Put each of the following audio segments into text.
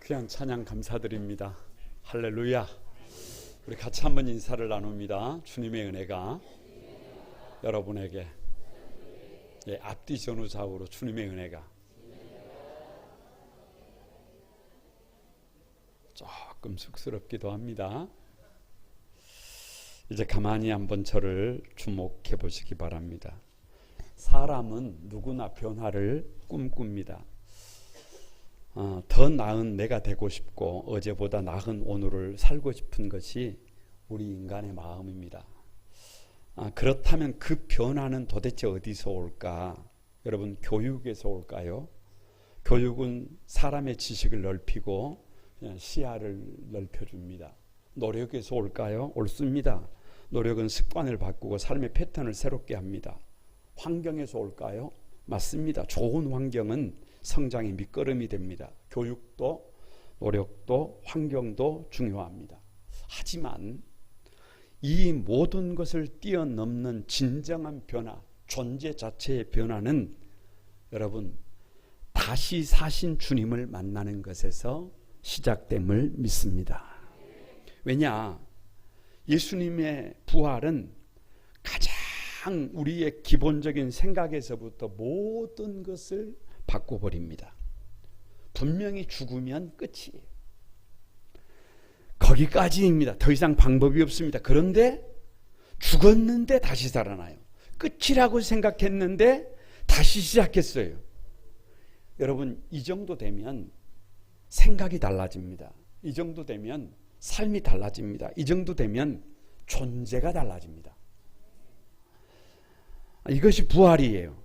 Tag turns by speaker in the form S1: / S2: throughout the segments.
S1: 귀한 찬양 감사드립니다. 할렐루야. 우리 같이 한번 인사를 나눕니다. 주님의 은혜가 여러분에게 앞뒤 전후 좌우로 주님의 은혜가 조금 쑥스럽기도 합니다. 이제 가만히 한번 저를 주목해 보시기 바랍니다. 사람은 누구나 변화를 꿈꿉니다. 더 나은 내가 되고 싶고 어제보다 나은 오늘을 살고 싶은 것이 우리 인간의 마음입니다. 그렇다면 그 변화는 도대체 어디서 올까? 여러분, 교육에서 올까요? 교육은 사람의 지식을 넓히고 시야를 넓혀줍니다. 노력에서 올까요? 옳습니다. 노력은 습관을 바꾸고 삶의 패턴을 새롭게 합니다. 환경에서 올까요? 맞습니다. 좋은 환경은 성장의 밑거름이 됩니다. 교육도 노력도 환경도 중요합니다. 하지만 이 모든 것을 뛰어넘는 진정한 변화, 존재 자체의 변화는 여러분 다시 사신 주님을 만나는 것에서 시작됨을 믿습니다. 왜냐? 예수님의 부활은 가장 우리의 기본적인 생각에서부터 모든 것을 바꿔버립니다. 분명히 죽으면 끝이에요. 거기까지입니다. 더 이상 방법이 없습니다. 그런데 죽었는데 다시 살아나요. 끝이라고 생각했는데 다시 시작했어요. 여러분, 이 정도 되면 생각이 달라집니다. 이 정도 되면 삶이 달라집니다. 이 정도 되면 존재가 달라집니다. 이것이 부활이에요.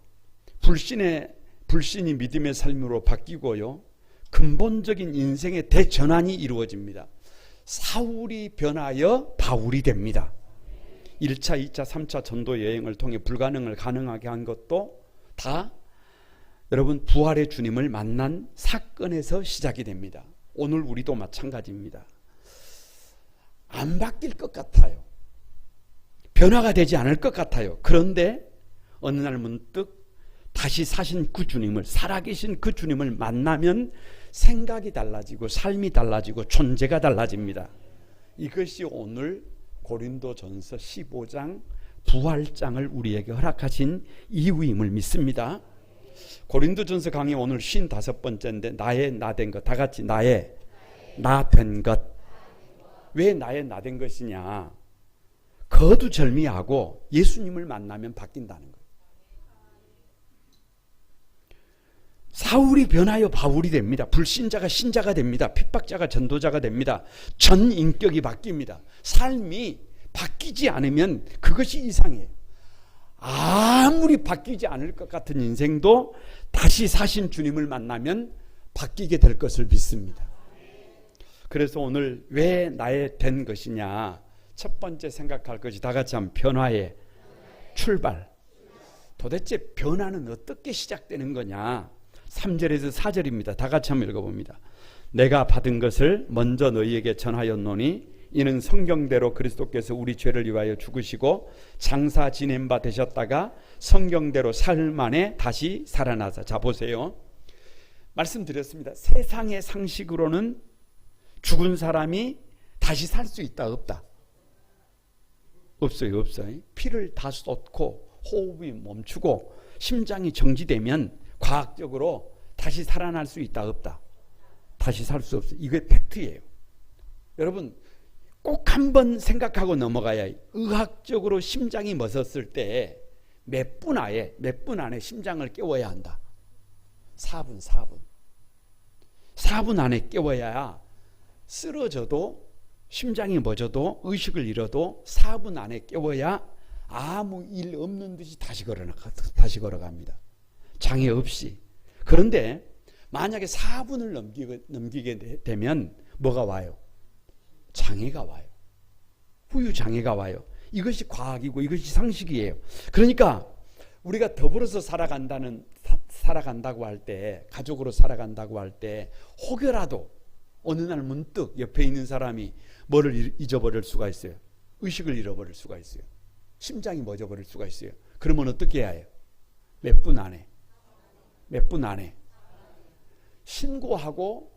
S1: 불신이 믿음의 삶으로 바뀌고요. 근본적인 인생의 대전환이 이루어집니다. 사울이 변하여 바울이 됩니다. 1차, 2차, 3차 전도 여행을 통해 불가능을 가능하게 한 것도 다 여러분 부활의 주님을 만난 사건에서 시작이 됩니다. 오늘 우리도 마찬가지입니다. 안 바뀔 것 같아요. 변화가 되지 않을 것 같아요. 그런데 어느 날 문득 다시 사신 그 주님을, 살아계신 그 주님을 만나면 생각이 달라지고 삶이 달라지고 존재가 달라집니다. 이것이 오늘 고린도전서 15장 부활장을 우리에게 허락하신 이유임을 믿습니다. 고린도전서 강의 오늘 55번째인데 나의 나된 것, 다 같이 나의 나된 것. 왜 나의 나된 것이냐? 거두절미하고 예수님을 만나면 바뀐다는 거예요. 사울이 변하여 바울이 됩니다. 불신자가 신자가 됩니다. 핍박자가 전도자가 됩니다. 전 인격이 바뀝니다. 삶이 바뀌지 않으면 그것이 이상해요. 아무리 바뀌지 않을 것 같은 인생도 다시 사신 주님을 만나면 바뀌게 될 것을 믿습니다. 그래서 오늘 왜 나의 된 것이냐? 첫 번째 생각할 것이 다 같이 한번 변화의 출발. 도대체 변화는 어떻게 시작되는 거냐? 3절에서 4절입니다. 다 같이 한번 읽어봅니다. 내가 받은 것을 먼저 너희에게 전하였노니 이는 성경대로 그리스도께서 우리 죄를 위하여 죽으시고 장사 지낸 바 되셨다가 성경대로 사흘 만에 다시 살아나사. 자, 보세요. 말씀드렸습니다. 세상의 상식으로는 죽은 사람이 다시 살 수 있다 없다? 없어요. 피를 다 쏟고 호흡이 멈추고 심장이 정지되면 과학적으로 다시 살아날 수 있다 없다? 다시 살 수 없어요. 이게 팩트예요. 여러분 꼭 한번 생각하고 넘어가야 해요. 의학적으로 심장이 멎었을 때 몇 분 안에 심장을 깨워야 한다. 4분 안에 깨워야 쓰러져도 심장이 멎어도 의식을 잃어도 4분 안에 깨워야 아무 일 없는 듯이 다시 걸어갑니다. 장애 없이. 그런데 만약에 4분을 넘기게 되면 뭐가 와요? 장애가 와요. 후유장애가 와요. 이것이 과학이고 이것이 상식이에요. 그러니까 우리가 더불어서 살아간다고 할 때, 가족으로 살아간다고 할 때 혹여라도 어느 날 문득 옆에 있는 사람이 뭐를 잊어버릴 수가 있어요? 의식을 잃어버릴 수가 있어요. 심장이 멎어버릴 수가 있어요. 그러면 어떻게 해야 해요? 몇 분 안에 신고하고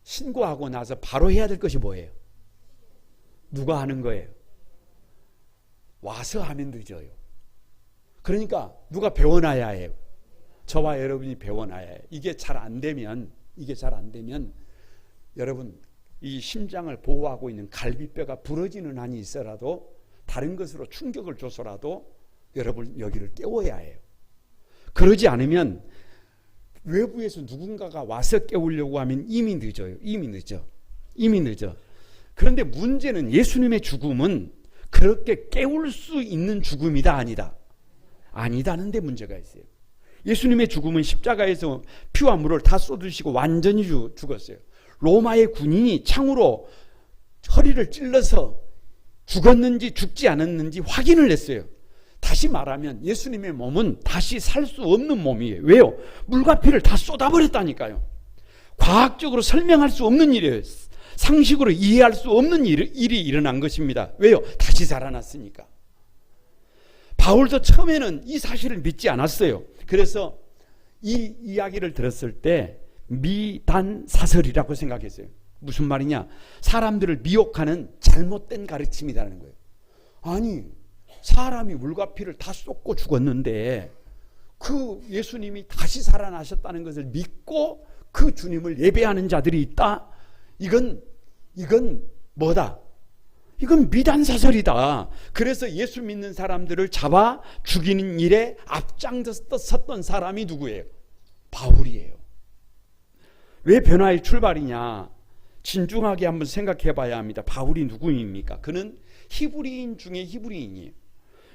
S1: 신고하고 나서 바로 해야 될 것이 뭐예요? 누가 하는 거예요? 와서 하면 늦어요. 그러니까 누가 배워놔야 해요. 저와 여러분이 배워놔야 해요. 이게 잘 안 되면 여러분 이 심장을 보호하고 있는 갈비뼈가 부러지는 한이 있어라도 다른 것으로 충격을 줘서라도 여러분 여기를 깨워야 해요. 그러지 않으면 외부에서 누군가가 와서 깨우려고 하면 이미 늦어요. 이미 늦어. 그런데 문제는 예수님의 죽음은 그렇게 깨울 수 있는 죽음이다 아니다? 아니다는 데 문제가 있어요. 예수님의 죽음은 십자가에서 피와 물을 다 쏟으시고 완전히 죽었어요. 로마의 군인이 창으로 허리를 찔러서 죽었는지 죽지 않았는지 확인을 했어요. 다시 말하면 예수님의 몸은 다시 살 수 없는 몸이에요. 왜요? 물과 피를 다 쏟아버렸다니까요. 과학적으로 설명할 수 없는 일이에요. 상식으로 이해할 수 없는 일이 일어난 것입니다. 왜요? 다시 살아났으니까. 바울도 처음에는 이 사실을 믿지 않았어요. 그래서 이 이야기를 들었을 때 미단사설이라고 생각했어요. 무슨 말이냐? 사람들을 미혹하는 잘못된 가르침이라는 거예요. 아니, 사람이 물과 피를 다 쏟고 죽었는데 그 예수님이 다시 살아나셨다는 것을 믿고 그 주님을 예배하는 자들이 있다? 이건 뭐다? 이건 미단사설이다. 그래서 예수 믿는 사람들을 잡아 죽이는 일에 앞장섰던 사람이 누구예요? 바울이에요. 왜 변화의 출발이냐? 진중하게 한번 생각해 봐야 합니다. 바울이 누구입니까? 그는 히브리인 중에 히브리인이에요.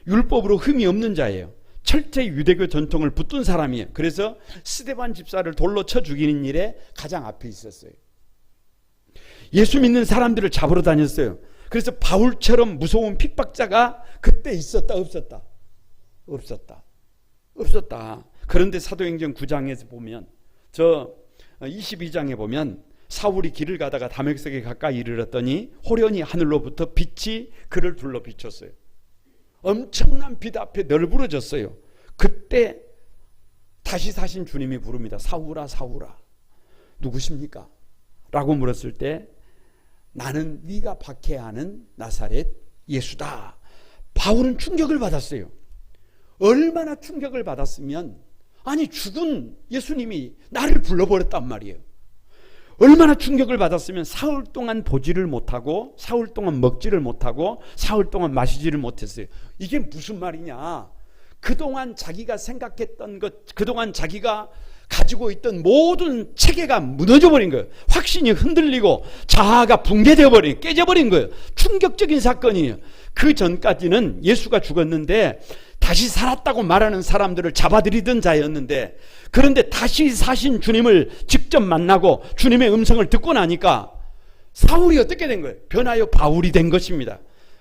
S1: 율법으로 흠이 없는 자예요. 철저히 유대교 전통을 붙든 사람이에요. 그래서 스데반 집사를 돌로 쳐 죽이는 일에 가장 앞에 있었어요. 예수 믿는 사람들을 잡으러 다녔어요. 그래서 바울처럼 무서운 핍박자가 그때 있었다 없었다? 없었다. 그런데 사도행전 9장에서 보면 저 22장에 보면 사울이 길을 가다가 다메섹에 가까이 이르렀더니 호련히 하늘로부터 빛이 그를 둘러 비췄어요. 엄청난 빛 앞에 널브러졌어요. 그때 다시 사신 주님이 부릅니다. 사울아 사울아 누구십니까? 라고 물었을 때 나는 네가 박해하는 나사렛 예수다. 바울은 충격을 받았어요. 얼마나 충격을 받았으면 아니 죽은 예수님이 나를 불러버렸단 말이에요. 얼마나 충격을 받았으면 사흘 동안 보지를 못하고 사흘 동안 먹지를 못하고 사흘 동안 마시지를 못했어요. 이게 무슨 말이냐? 그동안 자기가 생각했던 것, 그동안 자기가 가지고 있던 모든 체계가 무너져 버린 거예요. 확신이 흔들리고 자아가 붕괴되어 버린, 깨져버린 거예요. 충격적인 사건이에요. 그 전까지는 예수가 죽었는데 다시 살았다고 말하는 사람들을 잡아들이던 자였는데, 그런데 다시 사신 주님을 직접 만나고 주님의 음성을 듣고 나니까 사울이 어떻게 된 거예요? 변하여 바울이 된 것입니다.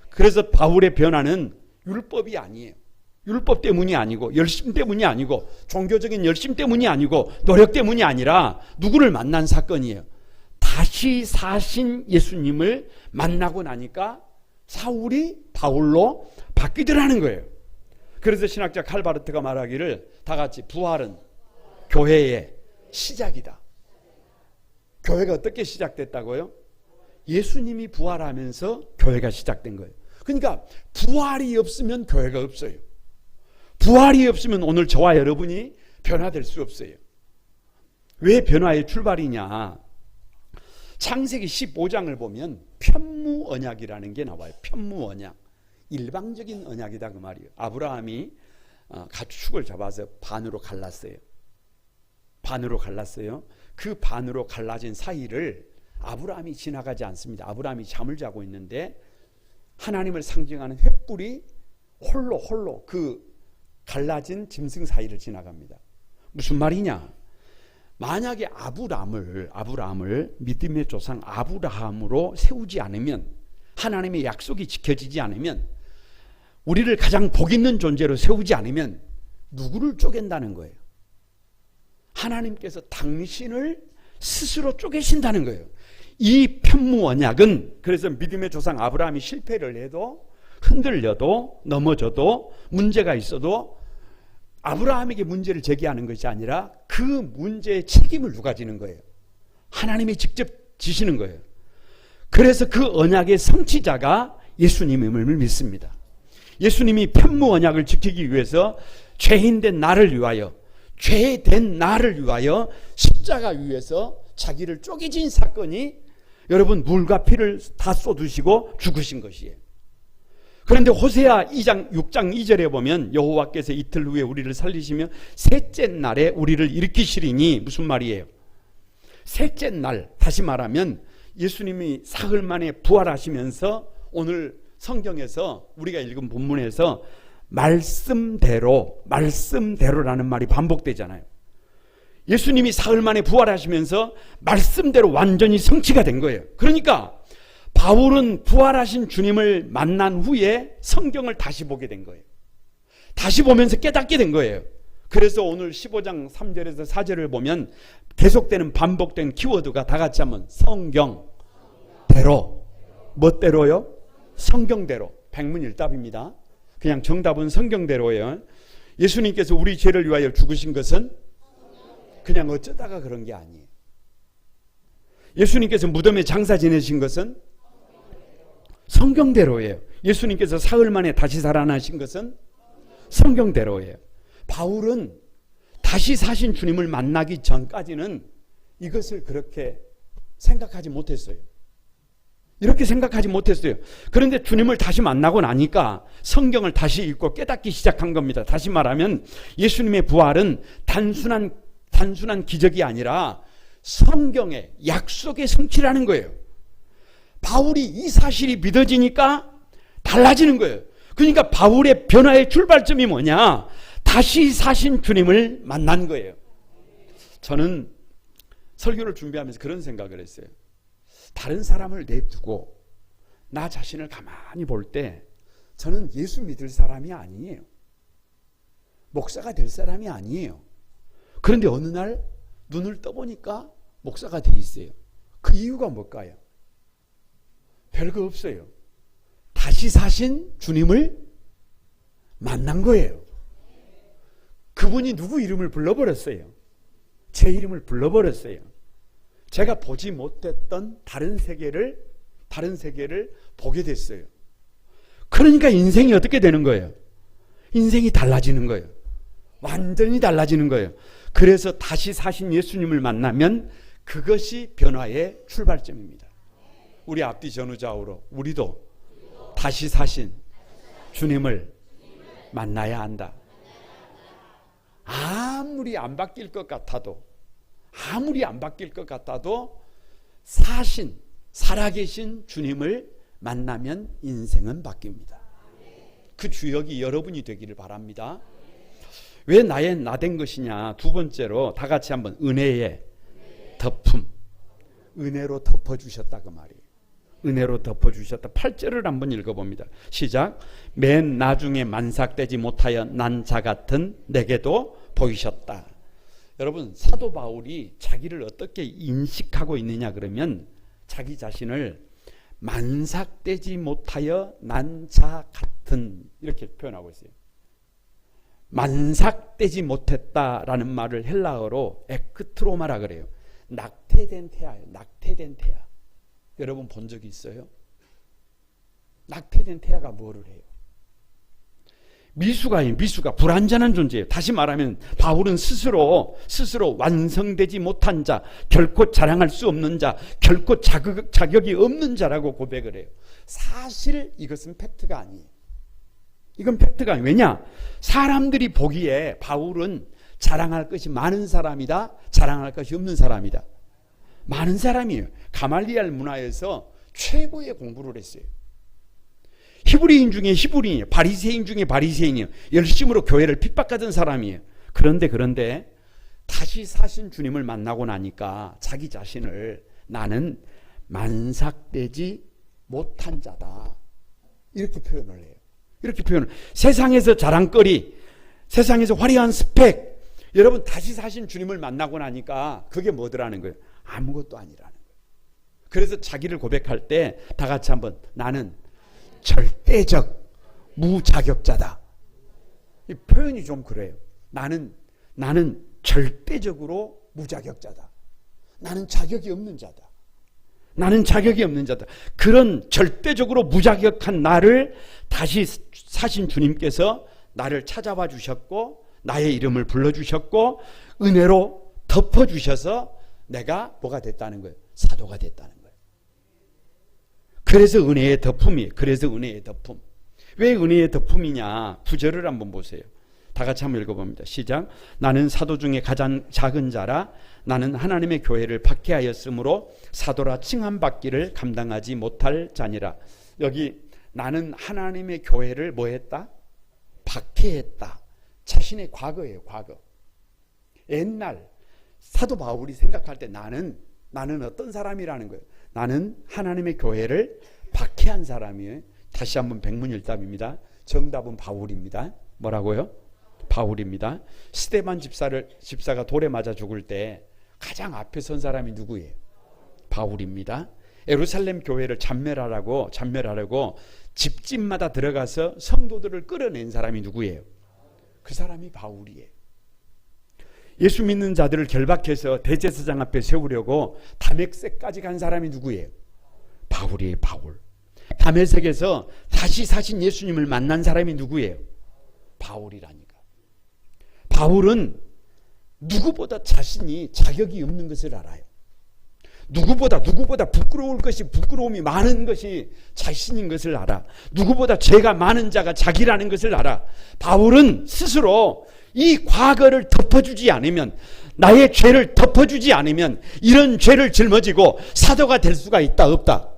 S1: 그래서 바울의 변화는 율법이 아니에요. 율법 때문이 아니고 열심 때문이 아니고 종교적인 열심 때문이 아니고 노력 때문이 아니라 누구를 만난 사건이에요. 다시 사신 예수님을 만나고 나니까 사울이 바울로 바뀌더라는 거예요. 그래서 신학자 칼바르트가 말하기를 다 같이 부활은 교회의 시작이다. 교회가 어떻게 시작됐다고요? 예수님이 부활하면서 교회가 시작된 거예요. 그러니까 부활이 없으면 교회가 없어요. 부활이 없으면 오늘 저와 여러분이 변화될 수 없어요. 왜 변화의 출발이냐? 창세기 15장을 보면 편무언약이라는 게 나와요. 편무언약. 일방적인 언약이다 그 말이에요. 아브라함이 가축을 잡아서 반으로 갈랐어요. 그 반으로 갈라진 사이를 아브라함이 지나가지 않습니다. 아브라함이 잠을 자고 있는데 하나님을 상징하는 횃불이 홀로 그 갈라진 짐승 사이를 지나갑니다. 무슨 말이냐? 만약에 아브라함을 믿음의 조상 아브라함으로 세우지 않으면, 하나님의 약속이 지켜지지 않으면, 우리를 가장 복 있는 존재로 세우지 않으면 누구를 쪼갠다는 거예요? 하나님께서 당신을 스스로 쪼개신다는 거예요. 이 편무언약은 그래서 믿음의 조상 아브라함이 실패를 해도, 흔들려도, 넘어져도, 문제가 있어도 아브라함에게 문제를 제기하는 것이 아니라 그 문제의 책임을 누가 지는 거예요? 하나님이 직접 지시는 거예요. 그래서 그 언약의 성취자가 예수님임을 믿습니다. 예수님이 편무 언약을 지키기 위해서 죄인된 나를 위하여, 죄된 나를 위하여 십자가 위에서 자기를 쪼개진 사건이 여러분 물과 피를 다 쏟으시고 죽으신 것이에요. 그런데 호세아 2장 6장 2절에 보면 여호와께서 이틀 후에 우리를 살리시며 셋째 날에 우리를 일으키시리니, 무슨 말이에요? 셋째 날, 다시 말하면 예수님이 사흘 만에 부활하시면서 오늘 성경에서 우리가 읽은 본문에서 말씀대로라는 말이 반복되잖아요. 예수님이 사흘 만에 부활하시면서 말씀대로 완전히 성취가 된 거예요. 그러니까 바울은 부활하신 주님을 만난 후에 성경을 다시 보게 된 거예요. 다시 보면서 깨닫게 된 거예요. 그래서 오늘 15장 3절에서 4절을 보면 계속되는 반복된 키워드가 다 같이 한번 성경대로. 멋대로요? 성경대로. 백문일답입니다. 그냥 정답은 성경대로예요. 예수님께서 우리 죄를 위하여 죽으신 것은 그냥 어쩌다가 그런 게 아니에요. 예수님께서 무덤에 장사 지내신 것은 성경대로예요. 예수님께서 사흘 만에 다시 살아나신 것은 성경대로예요. 바울은 다시 사신 주님을 만나기 전까지는 이것을 그렇게 생각하지 못했어요. 이렇게 생각하지 못했어요. 그런데 주님을 다시 만나고 나니까 성경을 다시 읽고 깨닫기 시작한 겁니다. 다시 말하면 예수님의 부활은 단순한 기적이 아니라 성경의 약속의 성취라는 거예요. 바울이 이 사실이 믿어지니까 달라지는 거예요. 그러니까 바울의 변화의 출발점이 뭐냐? 다시 사신 주님을 만난 거예요. 저는 설교를 준비하면서 그런 생각을 했어요. 다른 사람을 내두고 나 자신을 가만히 볼 때 저는 예수 믿을 사람이 아니에요. 목사가 될 사람이 아니에요. 그런데 어느 날 눈을 떠보니까 목사가 돼 있어요. 그 이유가 뭘까요? 별거 없어요. 다시 사신 주님을 만난 거예요. 그분이 누구 이름을 불러버렸어요. 제 이름을 불러버렸어요. 제가 보지 못했던 다른 세계를 보게 됐어요. 그러니까 인생이 어떻게 되는 거예요? 인생이 달라지는 거예요. 완전히 달라지는 거예요. 그래서 다시 사신 예수님을 만나면 그것이 변화의 출발점입니다. 우리 앞뒤 전후좌우로 우리도 다시 사신 주님을 만나야 한다. 아무리 안 바뀔 것 같아도 살아계신 주님을 만나면 인생은 바뀝니다. 그 주역이 여러분이 되기를 바랍니다. 왜 나 된 것이냐? 두 번째로 다 같이 한번 은혜의 덮음. 은혜로 덮어주셨다 그 말이에요. 은혜로 덮어주셨다. 8절을 한번 읽어봅니다. 시작. 맨 나중에 만삭되지 못하여 난 자 같은 내게도 보이셨다. 여러분, 사도 바울이 자기를 어떻게 인식하고 있느냐 그러면 자기 자신을 만삭되지 못하여 난 자 같은, 이렇게 표현하고 있어요. 만삭되지 못했다라는 말을 헬라어로 에크트로마라 그래요. 낙태된 태아예요. 낙태된 태아. 여러분 본 적이 있어요? 낙태된 태아가 뭐를 해요? 미수가 불완전한 존재예요. 다시 말하면 바울은 스스로 완성되지 못한 자, 결코 자랑할 수 없는 자, 결코 자격이 없는 자라고 고백을 해요. 사실 이것은 팩트가 아니에요. 이건 팩트가 아니에요. 왜냐? 사람들이 보기에 바울은 자랑할 것이 많은 사람이다, 자랑할 것이 없는 사람이다. 많은 사람이에요. 가말리알 문화에서 최고의 공부를 했어요. 히브리인 중에 히브리인이에요. 바리새인 중에 바리새인이에요. 열심으로 교회를 핍박하던 사람이에요. 그런데 다시 사신 주님을 만나고 나니까 자기 자신을 나는 만삭되지 못한 자다, 이렇게 표현을 해요. 이렇게 표현을. 세상에서 자랑거리, 세상에서 화려한 스펙, 여러분 다시 사신 주님을 만나고 나니까 그게 뭐더라는 거예요? 아무것도 아니라는 거예요. 그래서 자기를 고백할 때 다 같이 한번, 나는 절대적 무자격자다. 이 표현이 좀 그래요. 나는 절대적으로 무자격자다. 나는 자격이 없는 자다. 나는 자격이 없는 자다. 그런 절대적으로 무자격한 나를 다시 사신 주님께서 나를 찾아와 주셨고 나의 이름을 불러주셨고 은혜로 덮어주셔서 내가 뭐가 됐다는 거예요? 사도가 됐다는 거예요. 그래서 은혜의 덮음이에요. 그래서 은혜의 덮음. 왜 은혜의 덮음이냐? 구절을 한번 보세요. 다 같이 한번 읽어봅니다. 시작. 나는 사도 중에 가장 작은 자라 나는 하나님의 교회를 박해하였으므로 사도라 칭함받기를 감당하지 못할 자니라. 여기 나는 하나님의 교회를 뭐 했다? 박해했다. 자신의 과거예요. 과거. 옛날 사도 바울이 생각할 때 나는 어떤 사람이라는 거예요. 나는 하나님의 교회를 박해한 사람이에요. 다시 한번 백문일답입니다. 정답은 바울입니다. 뭐라고요? 바울입니다. 스데반 집사가 돌에 맞아 죽을 때 가장 앞에 선 사람이 누구예요? 바울입니다. 예루살렘 교회를 잔멸하라고 집집마다 들어가서 성도들을 끌어낸 사람이 누구예요? 그 사람이 바울이에요. 예수 믿는 자들을 결박해서 대제사장 앞에 세우려고 다메섹까지 간 사람이 누구예요? 바울이에요. 바울. 다메섹에서 다시 사신 예수님을 만난 사람이 누구예요? 바울이라니까. 바울은 누구보다 자신이 자격이 없는 것을 알아요. 누구보다 부끄러울 것이 부끄러움이 많은 것이 자신인 것을 알아. 누구보다 죄가 많은 자가 자기라는 것을 알아. 바울은 스스로 이 과거를 덮어주지 않으면, 나의 죄를 덮어주지 않으면 이런 죄를 짊어지고 사도가 될 수가 있다 없다?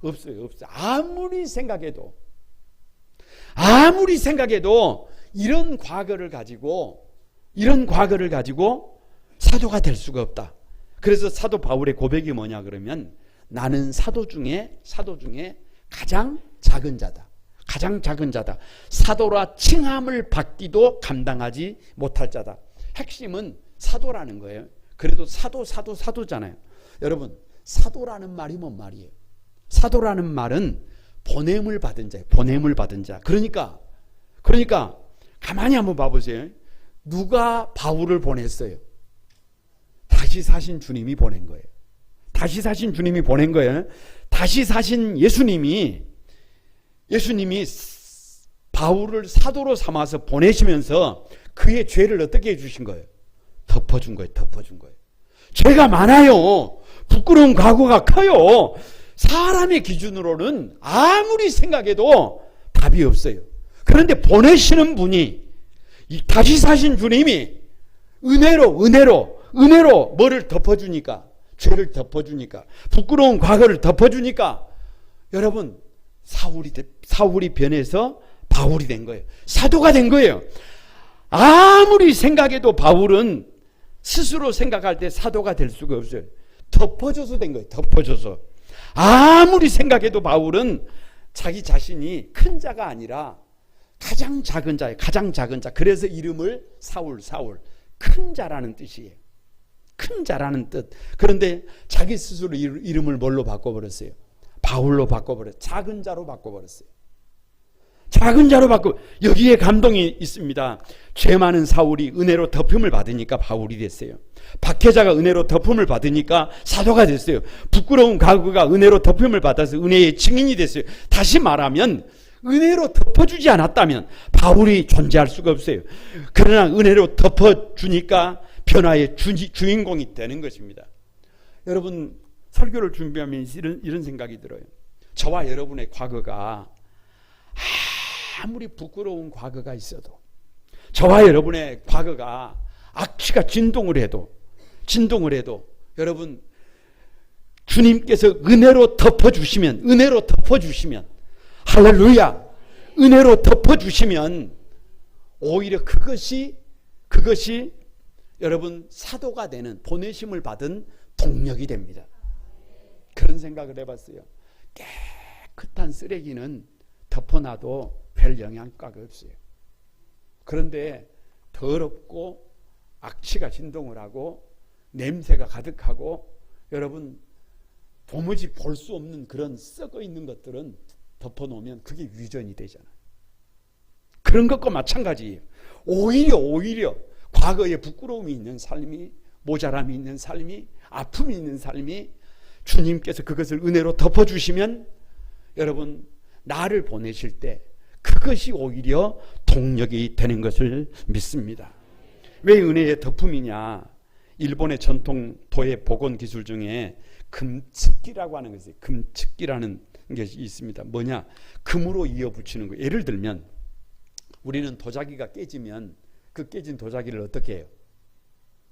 S1: 없어요. 아무리 생각해도 이런 과거를 가지고 사도가 될 수가 없다. 그래서 사도 바울의 고백이 뭐냐 그러면 나는 사도 중에 가장 작은 자다. 가장 작은 자다. 사도라 칭함을 받기도 감당하지 못할 자다. 핵심은 사도라는 거예요. 그래도 사도잖아요. 여러분, 사도라는 말이 뭔 말이에요? 사도라는 말은 보냄을 받은 자예요. 보냄을 받은 자. 그러니까 가만히 한번 봐보세요. 누가 바울을 보냈어요? 다시 사신 주님이 보낸 거예요. 다시 사신 주님이 보낸 거예요. 다시 사신 예수님이 바울을 사도로 삼아서 보내시면서 그의 죄를 어떻게 해주신 거예요? 덮어준 거예요. 죄가 많아요. 부끄러운 과거가 커요. 사람의 기준으로는 아무리 생각해도 답이 없어요. 그런데 보내시는 분이, 다시 사신 주님이 은혜로 뭐를 덮어주니까, 죄를 덮어주니까, 부끄러운 과거를 덮어주니까, 여러분, 사울이 변해서 바울이 된 거예요. 사도가 된 거예요. 아무리 생각해도 바울은 스스로 생각할 때 사도가 될 수가 없어요. 덮어줘서 된 거예요. 덮어줘서. 아무리 생각해도 바울은 자기 자신이 큰 자가 아니라 가장 작은 자예요. 가장 작은 자. 그래서 이름을 사울. 큰 자라는 뜻이에요. 큰 자라는 뜻. 그런데 자기 스스로 이름을 뭘로 바꿔버렸어요? 바울로 바꿔버렸어요. 작은 자로 바꿔버렸어요. 여기에 감동이 있습니다. 죄 많은 사울이 은혜로 덮음을 받으니까 바울이 됐어요. 박해자가 은혜로 덮음을 받으니까 사도가 됐어요. 부끄러운 과거가 은혜로 덮음을 받아서 은혜의 증인이 됐어요. 다시 말하면 은혜로 덮어주지 않았다면 바울이 존재할 수가 없어요. 그러나 은혜로 덮어주니까 변화의 주인공이 되는 것입니다. 여러분, 설교를 준비하면 이런 생각이 들어요. 저와 여러분의 과거가 아무리 부끄러운 과거가 있어도, 저와 여러분의 과거가 악취가 진동을 해도 여러분, 주님께서 은혜로 덮어주시면 할렐루야, 은혜로 덮어주시면 오히려 그것이 여러분 사도가 되는, 보내심을 받은 동력이 됩니다. 그런 생각을 해봤어요. 깨끗한 쓰레기는 덮어놔도 별 영향가가 없어요. 그런데 더럽고 악취가 진동을 하고 냄새가 가득하고 여러분 도무지 볼 수 없는 그런 썩어 있는 것들은 덮어놓으면 그게 위전이 되잖아요. 그런 것과 마찬가지예요. 오히려 과거에 부끄러움이 있는 삶이, 모자람이 있는 삶이, 아픔이 있는 삶이 주님께서 그것을 은혜로 덮어주시면 여러분 나를 보내실 때 그것이 오히려 동력이 되는 것을 믿습니다. 왜 은혜의 덮음이냐? 일본의 전통 도예 복원 기술 중에 금측기라고 하는 것이 금측기라는 것이 있습니다. 뭐냐? 금으로 이어 붙이는 거예요. 예를 들면 우리는 도자기가 깨지면 그 깨진 도자기를 어떻게 해요?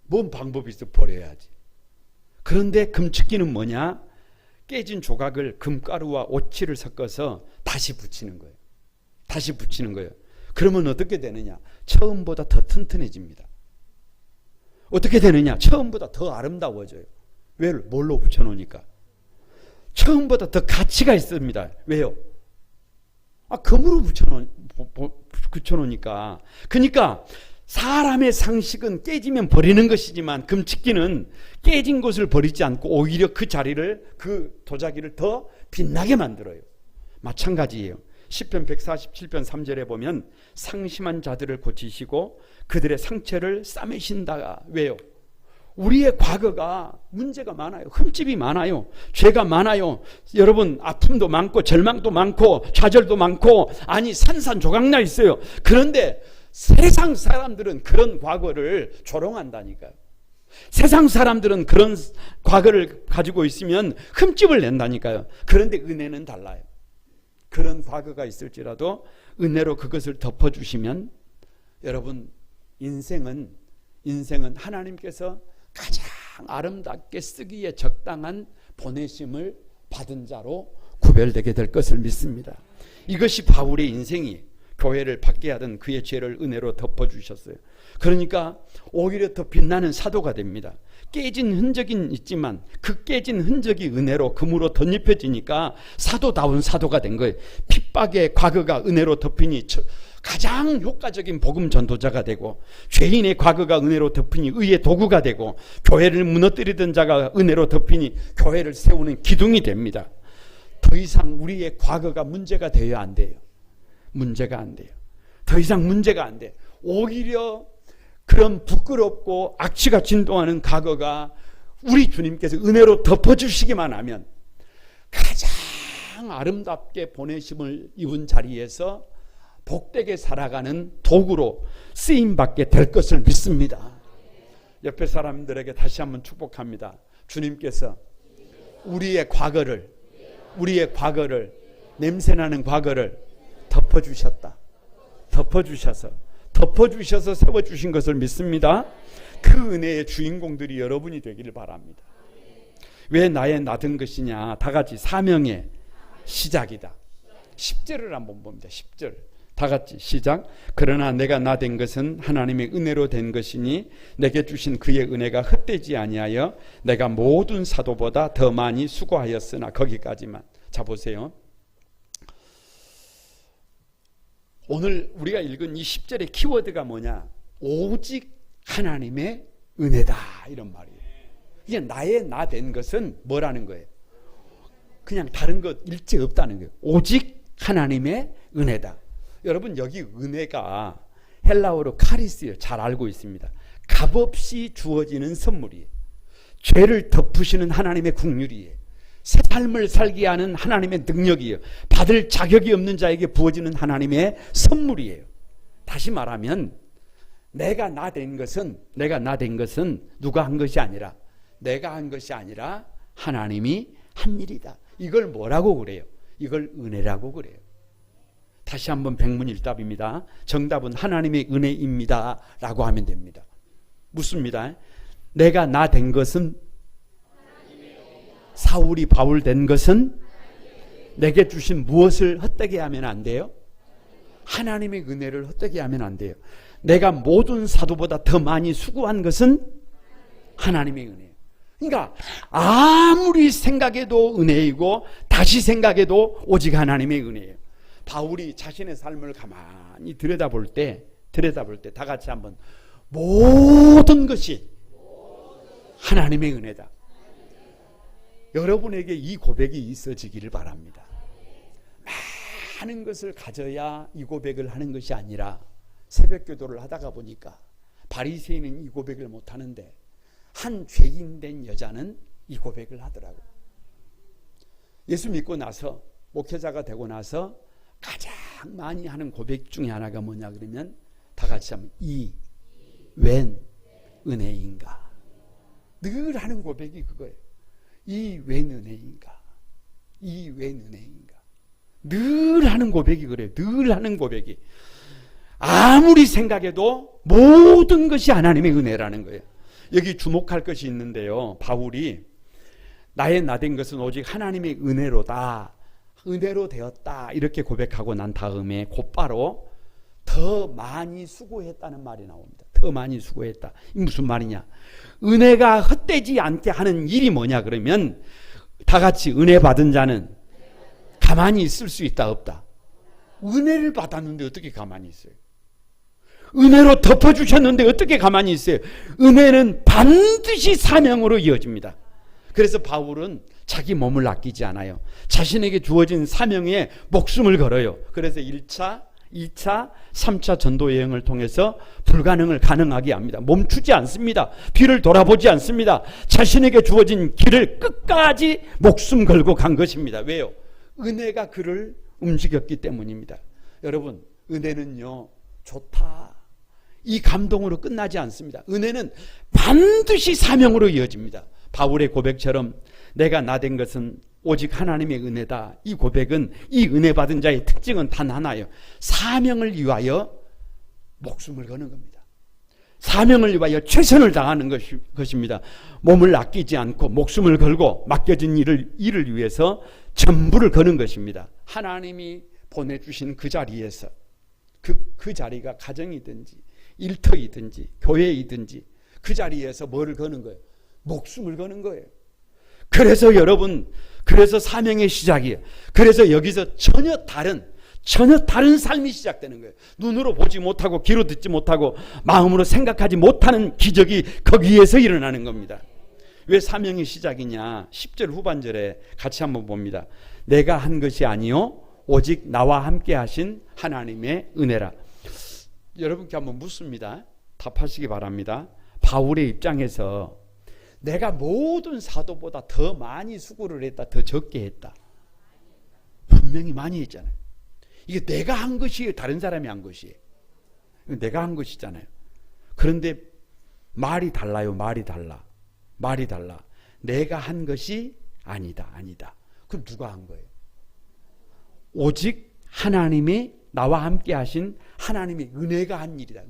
S1: 뭔 방법이 있어? 버려야지. 그런데 금측기는 뭐냐? 깨진 조각을 금가루와 오칠을 섞어서 다시 붙이는 거예요. 다시 붙이는 거예요. 그러면 어떻게 되느냐? 처음보다 더 튼튼해집니다. 어떻게 되느냐? 처음보다 더 아름다워져요. 왜? 뭘로 붙여놓으니까? 처음보다 더 가치가 있습니다. 왜요? 금으로 붙여놓으니까. 그러니까 사람의 상식은 깨지면 버리는 것이지만 금측기는 깨진 것을 버리지 않고 오히려 그 자리를, 그 도자기를 더 빛나게 만들어요. 마찬가지예요. 시편 147편 3절에 보면 상심한 자들을 고치시고 그들의 상처를 싸매신다. 왜요? 우리의 과거가 문제가 많아요. 흠집이 많아요. 죄가 많아요. 여러분 아픔도 많고 절망도 많고 좌절도 많고, 아니 산산조각나 있어요. 그런데 세상 사람들은 그런 과거를 조롱한다니까요. 세상 사람들은 그런 과거를 가지고 있으면 흠집을 낸다니까요. 그런데 은혜는 달라요. 그런 과거가 있을지라도 은혜로 그것을 덮어주시면 여러분 인생은 하나님께서 가장 아름답게 쓰기에 적당한 보내심을 받은 자로 구별되게 될 것을 믿습니다. 이것이 바울의 인생이에요. 교회를 받게 하던 그의 죄를 은혜로 덮어주셨어요. 그러니까 오히려 더 빛나는 사도가 됩니다. 깨진 흔적은 있지만 그 깨진 흔적이 은혜로 금으로 덧입혀지니까 사도다운 사도가 된 거예요. 핍박의 과거가 은혜로 덮이니 가장 효과적인 복음 전도자가 되고, 죄인의 과거가 은혜로 덮이니 의의 도구가 되고, 교회를 무너뜨리던 자가 은혜로 덮이니 교회를 세우는 기둥이 됩니다. 더 이상 우리의 과거가 문제가 되어야 안 돼요. 문제가 안 돼요. 더 이상 문제가 안 돼. 오히려 그런 부끄럽고 악취가 진동하는 과거가 우리 주님께서 은혜로 덮어주시기만 하면 가장 아름답게 보내심을 입은 자리에서 복되게 살아가는 도구로 쓰임받게 될 것을 믿습니다. 옆에 사람들에게 다시 한번 축복합니다. 주님께서 우리의 과거를 냄새나는 과거를 덮어주셨다. 덮어주셔서 세워주신 것을 믿습니다. 그 은혜의 주인공들이 여러분이 되기를 바랍니다. 왜 나의 나된 것이냐? 다 같이 사명의 시작이다. 10절을 한번 봅니다. 10절 다 같이 시작. 그러나 내가 나된 것은 하나님의 은혜로 된 것이니 내게 주신 그의 은혜가 헛되지 아니하여 내가 모든 사도보다 더 많이 수고하였으나. 거기까지만. 자 보세요. 오늘 우리가 읽은 이 10절의 키워드가 뭐냐? 오직 하나님의 은혜다, 이런 말이에요. 이게 나의 나 된 것은 뭐라는 거예요? 그냥 다른 것 일체 없다는 거예요. 오직 하나님의 은혜다. 여러분 여기 은혜가 헬라어로 카리스예요. 잘 알고 있습니다. 값없이 주어지는 선물이에요. 죄를 덮으시는 하나님의 긍휼이에요. 새 삶을 살게 하는 하나님의 능력이에요. 받을 자격이 없는 자에게 부어지는 하나님의 선물이에요. 다시 말하면 내가 나 된 것은 누가 한 것이 아니라, 내가 한 것이 아니라 하나님이 한 일이다. 이걸 뭐라고 그래요? 이걸 은혜라고 그래요. 다시 한번 백문일답입니다. 정답은 하나님의 은혜입니다 라고 하면 됩니다. 묻습니다. 내가 나 된 것은, 사울이 바울 된 것은 내게 주신 무엇을 헛되게 하면 안 돼요? 하나님의 은혜를 헛되게 하면 안 돼요. 내가 모든 사도보다 더 많이 수고한 것은 하나님의 은혜예요. 그러니까 아무리 생각해도 은혜이고 다시 생각해도 오직 하나님의 은혜예요. 바울이 자신의 삶을 가만히 들여다볼 때 다 같이 한번 모든 것이 하나님의 은혜다. 여러분에게 이 고백이 있어지기를 바랍니다. 많은 것을 가져야 이 고백을 하는 것이 아니라, 새벽 기도를 하다가 보니까 바리새인은 이 고백을 못 하는데 한 죄인 된 여자는 이 고백을 하더라고요. 예수 믿고 나서 목회자가 되고 나서 가장 많이 하는 고백 중에 하나가 뭐냐 그러면 다 같이 하면 이 웬 은혜인가. 늘 하는 고백이 그거예요. 이 웬 은혜인가. 이 웬 은혜인가. 늘 하는 고백이 그래요. 늘 하는 고백이. 아무리 생각해도 모든 것이 하나님의 은혜라는 거예요. 여기 주목할 것이 있는데요. 바울이 나의 나된 것은 오직 하나님의 은혜로다. 은혜로 되었다. 이렇게 고백하고 난 다음에 곧바로 더 많이 수고했다는 말이 나옵니다. 더 많이 수고했다. 이게 무슨 말이냐? 은혜가 헛되지 않게 하는 일이 뭐냐 그러면 다 같이 은혜 받은 자는 가만히 있을 수 있다 없다? 은혜를 받았는데 어떻게 가만히 있어요? 은혜로 덮어주셨는데 어떻게 가만히 있어요? 은혜는 반드시 사명으로 이어집니다. 그래서 바울은 자기 몸을 아끼지 않아요. 자신에게 주어진 사명에 목숨을 걸어요. 그래서 1차, 2차, 3차 전도 여행을 통해서 불가능을 가능하게 합니다. 멈추지 않습니다. 뒤를 돌아보지 않습니다. 자신에게 주어진 길을 끝까지 목숨 걸고 간 것입니다. 왜요? 은혜가 그를 움직였기 때문입니다. 여러분, 은혜는요, 좋다. 이 감동으로 끝나지 않습니다. 은혜는 반드시 사명으로 이어집니다. 바울의 고백처럼 내가 나된 것은 오직 하나님의 은혜다. 이 고백은, 이 은혜 받은 자의 특징은 단 하나예요. 사명을 위하여 목숨을 거는 겁니다. 사명을 위하여 최선을 다하는 것입니다. 몸을 아끼지 않고 목숨을 걸고 맡겨진 일을 위해서 전부를 거는 것입니다. 하나님이 보내주신 그 자리에서 그 자리가 가정이든지 일터이든지 교회이든지 그 자리에서 뭐를 거는 거예요? 목숨을 거는 거예요. 그래서 여러분, 그래서 사명의 시작이에요. 그래서 여기서 전혀 다른 삶이 시작되는 거예요. 눈으로 보지 못하고 귀로 듣지 못하고 마음으로 생각하지 못하는 기적이 거기에서 일어나는 겁니다. 왜 사명의 시작이냐? 10절 후반절에 같이 한번 봅니다. 내가 한 것이 아니요 오직 나와 함께 하신 하나님의 은혜라. 여러분께 한번 묻습니다. 답하시기 바랍니다. 바울의 입장에서 내가 모든 사도보다 더 많이 수고를 했다, 더 적게 했다. 분명히 많이 했잖아요. 이게 내가 한 것이에요, 다른 사람이 한 것이에요? 내가 한 것이잖아요. 그런데 말이 달라요. 말이 달라. 내가 한 것이 아니다. 그럼 누가 한 거예요? 오직 하나님이 나와 함께 하신 하나님의 은혜가 한 일이다.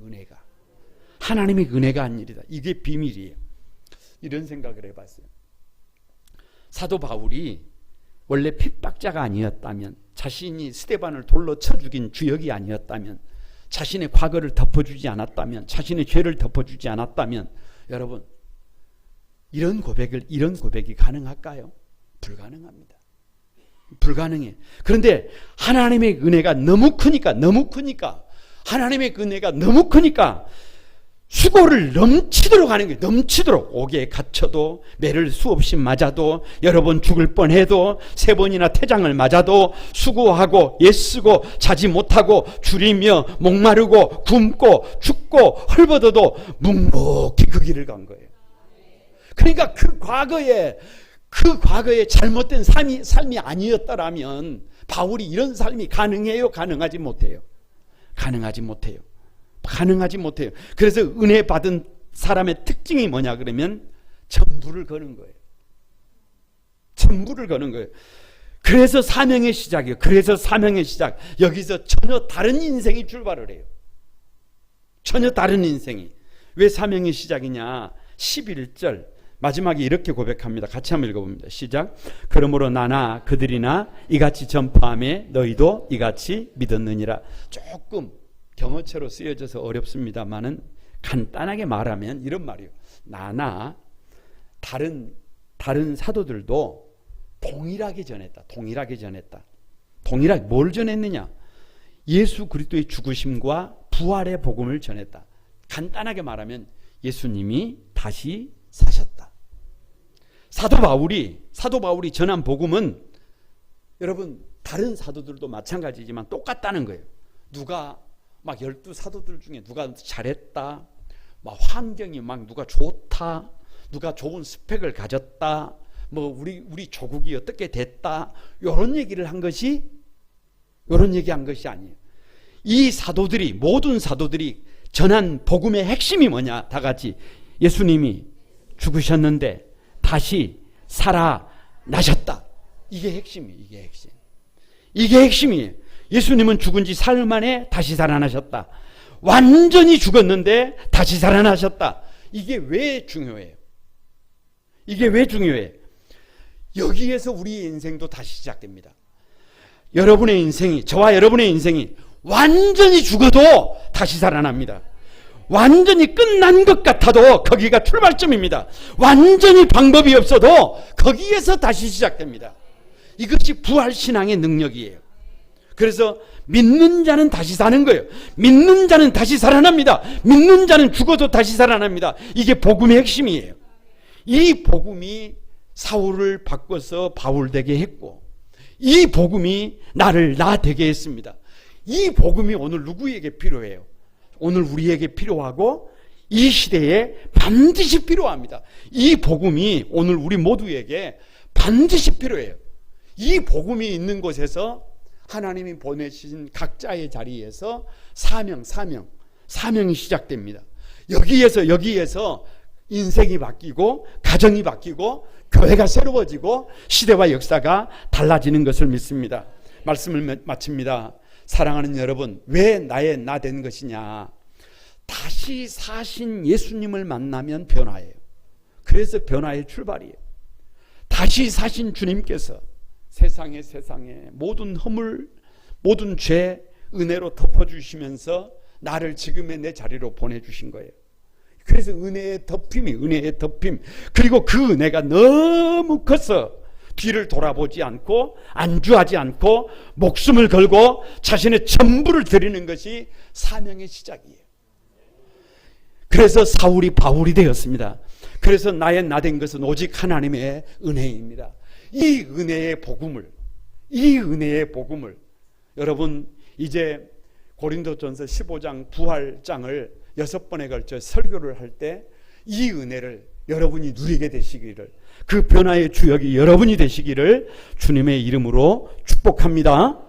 S1: 하나님의 은혜가 한 일이다. 이게 비밀이에요. 이런 생각을 해봤어요. 사도 바울이 원래 핍박자가 아니었다면, 자신이 스데반을 돌로 쳐 죽인 주역이 아니었다면, 자신의 과거를 덮어주지 않았다면, 자신의 죄를 덮어주지 않았다면, 여러분, 이런 고백이 가능할까요? 불가능합니다. 불가능해. 그런데 하나님의 은혜가 너무 크니까 하나님의 은혜가 너무 크니까 수고를 넘치도록 하는 거예요. 넘치도록. 옥에 갇혀도, 매를 수없이 맞아도, 여러 번 죽을 뻔해도, 3번이나 태장을 맞아도 수고하고 애쓰고 자지 못하고 줄이며 목마르고 굶고 죽고 헐벗어도 묵묵히 그 길을 간 거예요. 그러니까 그 과거에 잘못된 삶이 아니었다라면 바울이 이런 삶이 가능해요? 가능하지 못해요? 가능하지 못해요. 그래서 은혜 받은 사람의 특징이 뭐냐 그러면 전부를 거는 거예요. 그래서 사명의 시작이에요. 여기서 전혀 다른 인생이 출발을 해요. 전혀 다른 인생이. 왜 사명의 시작이냐? 11절 마지막에 이렇게 고백합니다. 같이 한번 읽어봅니다. 시작. 그러므로 나나 그들이나 이같이 전파하며 너희도 이같이 믿었느니라. 조금 경어체로 쓰여져서 어렵습니다만은 간단하게 말하면 이런 말이에요. 나나 다른 사도들도 동일하게 전했다. 동일하게 뭘 전했느냐? 예수 그리스도의 죽으심과 부활의 복음을 전했다. 간단하게 말하면 예수님이 다시 사셨다. 사도 바울이 전한 복음은 여러분 다른 사도들도 마찬가지지만 똑같다는 거예요. 누가 막 12사도들 중에 누가 잘했다, 막 환경이 막 누가 좋다, 누가 좋은 스펙을 가졌다, 뭐 우리 조국이 어떻게 됐다 이런 얘기를 한 것이 아니에요. 이 사도들이, 모든 사도들이 전한 복음의 핵심이 뭐냐? 다 같이 예수님이 죽으셨는데 다시 살아나셨다. 이게 핵심이에요. 이게 핵심이에요. 예수님은 죽은 지 사흘 만에 다시 살아나셨다. 완전히 죽었는데 다시 살아나셨다. 이게 왜 중요해요? 여기에서 우리의 인생도 다시 시작됩니다. 여러분의 인생이, 저와 여러분의 인생이 완전히 죽어도 다시 살아납니다. 완전히 끝난 것 같아도 거기가 출발점입니다. 완전히 방법이 없어도 거기에서 다시 시작됩니다. 이것이 부활신앙의 능력이에요. 그래서 믿는 자는 다시 사는 거예요. 믿는 자는 다시 살아납니다. 믿는 자는 죽어도 다시 살아납니다. 이게 복음의 핵심이에요. 이 복음이 사울을 바꿔서 바울 되게 했고, 이 복음이 나를 나 되게 했습니다. 이 복음이 오늘 누구에게 필요해요? 오늘 우리에게 필요하고 이 시대에 반드시 필요합니다. 이 복음이 오늘 우리 모두에게 반드시 필요해요. 이 복음이 있는 곳에서 하나님이 보내신 각자의 자리에서 사명이 시작됩니다. 여기에서 인생이 바뀌고 가정이 바뀌고 교회가 새로워지고 시대와 역사가 달라지는 것을 믿습니다. 말씀을 마칩니다. 사랑하는 여러분, 왜 나의 나 된 것이냐? 다시 사신 예수님을 만나면 변화예요. 그래서 변화의 출발이에요. 다시 사신 주님께서 세상에 모든 허물, 모든 죄 은혜로 덮어주시면서 나를 지금의 내 자리로 보내주신 거예요. 그래서 은혜의 덮임, 그리고 그 은혜가 너무 커서 뒤를 돌아보지 않고 안주하지 않고 목숨을 걸고 자신의 전부를 드리는 것이 사명의 시작이에요. 그래서 사울이 바울이 되었습니다. 그래서 나의 나 된 것은 오직 하나님의 은혜입니다. 이 은혜의 복음을 여러분, 이제 고린도전서 15장 부활장을 6번에 걸쳐 설교를 할 때 이 은혜를 여러분이 누리게 되시기를, 그 변화의 주역이 여러분이 되시기를 주님의 이름으로 축복합니다.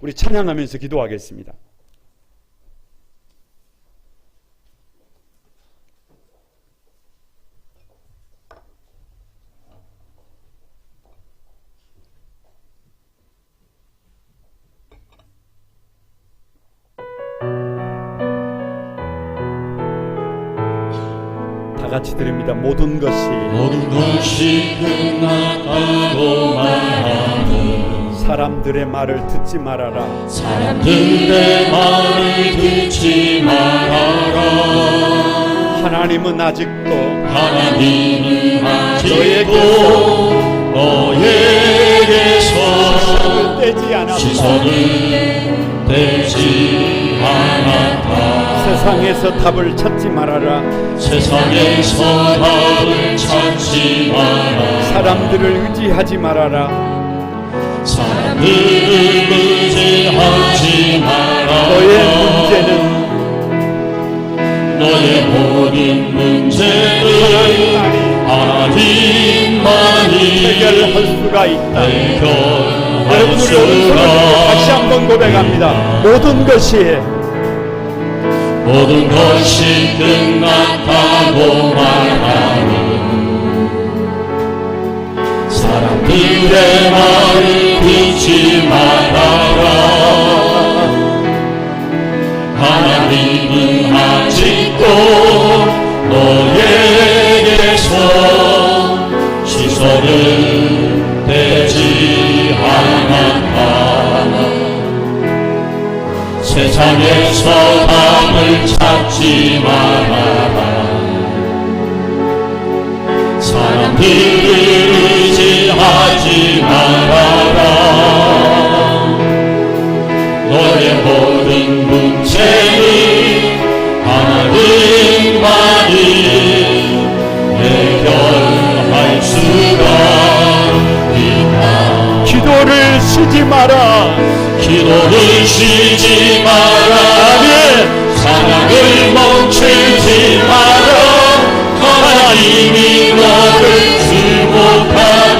S1: 우리 찬양하면서 기도하겠습니다. 같이 드립니다. 모든 것이
S2: 끝났다고 말하는
S1: 사람들의 말을 듣지 말아라.
S2: 사람들의 말을 듣지 말아라.
S1: 하나님은 아직도
S2: 너에게서
S1: 시선을
S2: 떼지 않았다.
S1: 세상에서 답을 찾지 말아라.
S2: 세상에서 답을 찾지 말아라.
S1: 사람들을 의지하지 말아라.
S2: 사람들을 의지하지 말아라. 너의 모든 문제는 하나님만이
S1: 해결할 수가 있다.
S2: 여러분, 우리 오른손을
S1: 다시 한번 고백합니다. 모든 것이
S2: 끝났다고 말하는 사람들의 말을 듣지 말아라. 하나님은 아직도 너에게서 시선을 떼지 않았다. 세상에서 답을 찾지 말아라. 사람들을 의지하지 말아라. 너의 모든 문제는 하나님만이 해결할 수가 있다.
S1: 기도를 쉬지 마라.
S2: 사랑을 멈추지 마라. 하나님이 너를 축복하리.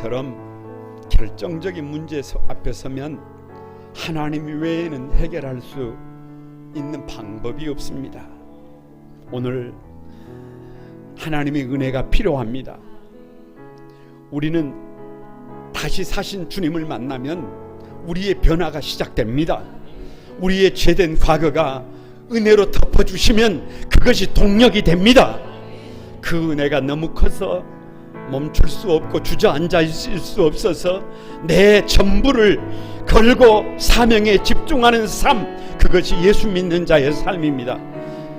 S1: 것처럼 결정적인 문제 앞에 서면 하나님 외에는 해결할 수 있는 방법이 없습니다. 오늘 하나님의 은혜가 필요합니다. 우리는 다시 사신 주님을 만나면 우리의 변화가 시작됩니다. 우리의 죄된 과거가 은혜로 덮어주시면 그것이 동력이 됩니다. 그 은혜가 너무 커서 멈출 수 없고 주저앉아 있을 수 없어서 내 전부를 걸고 사명에 집중하는 삶, 그것이 예수 믿는 자의 삶입니다.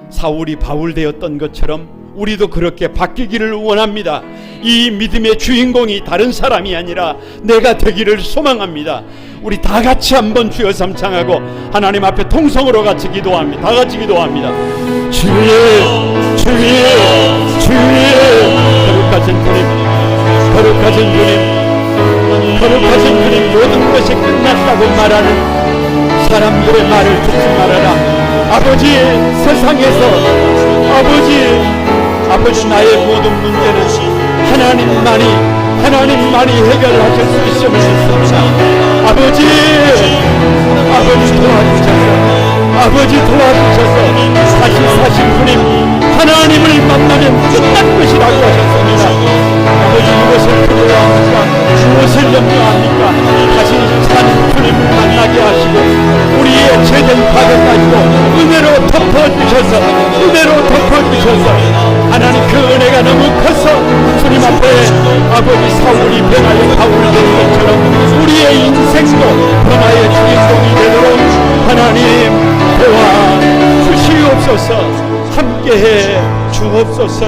S1: 사울이 바울 되었던 것처럼 우리도 그렇게 바뀌기를 원합니다. 이 믿음의 주인공이 다른 사람이 아니라 내가 되기를 소망합니다. 우리 다 같이 한번 주여 삼창하고 하나님 앞에 통성으로 같이 기도합니다. 다 같이 기도합니다. 주님, 주님, 주님, 거룩하신 주님, 거룩하신 주님, 거룩하신 주님, 모든 것이 끝났다고 말하는 사람들의 말을 듣지 말아라. 아버지, 세상에서 아버지 나의 모든 문제는 하나님만이 해결하실 수 있음을 믿습니다. 아버지 도와주셔서 다시 사신 주님 하나님을 만나면 끝난 것이라고 하셨습니다. 아버지, 무엇을 두려워합니까? 무엇을 염려합니까? 다시 사는 주님을 만나게 하시고 우리의 죄된 과거까지도 은혜로 덮어주셔서 하나님 그 은혜가 너무 커서 주님 앞에 아버지 사울이 변화의 바울이 된 것처럼 우리의 인생도 변화의 주인공이 되도록 하나님 도와주시옵소서. 함께해 주옵소서.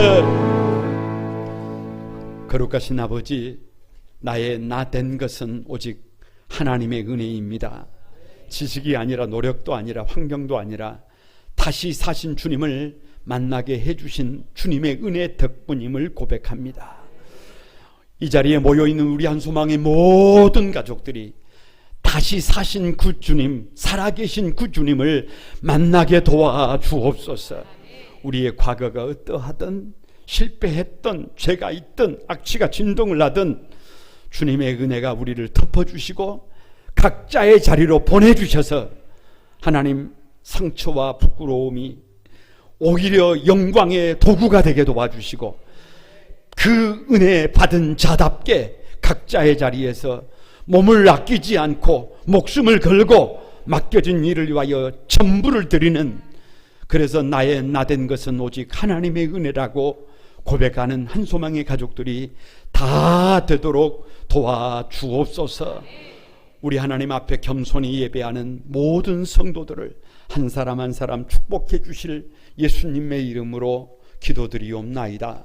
S1: 거룩하신 아버지, 나의 나 된 것은 오직 하나님의 은혜입니다. 지식이 아니라 노력도 아니라 환경도 아니라 다시 사신 주님을 만나게 해주신 주님의 은혜 덕분임을 고백합니다. 이 자리에 모여있는 우리 한소망의 모든 가족들이 다시 사신 그 주님, 살아계신 그 주님을 만나게 도와주옵소서. 우리의 과거가 어떠하든 실패했던 죄가 있든 악취가 진동을 하든 주님의 은혜가 우리를 덮어주시고 각자의 자리로 보내주셔서 하나님 상처와 부끄러움이 오히려 영광의 도구가 되게 도와주시고 그 은혜 받은 자답게 각자의 자리에서 몸을 아끼지 않고 목숨을 걸고 맡겨진 일을 위하여 전부를 드리는, 그래서 나의 나된 것은 오직 하나님의 은혜라고 고백하는 한소망의 가족들이 다 되도록 도와주옵소서. 우리 하나님 앞에 겸손히 예배하는 모든 성도들을 한 사람 한 사람 축복해 주실 예수님의 이름으로 기도드리옵나이다.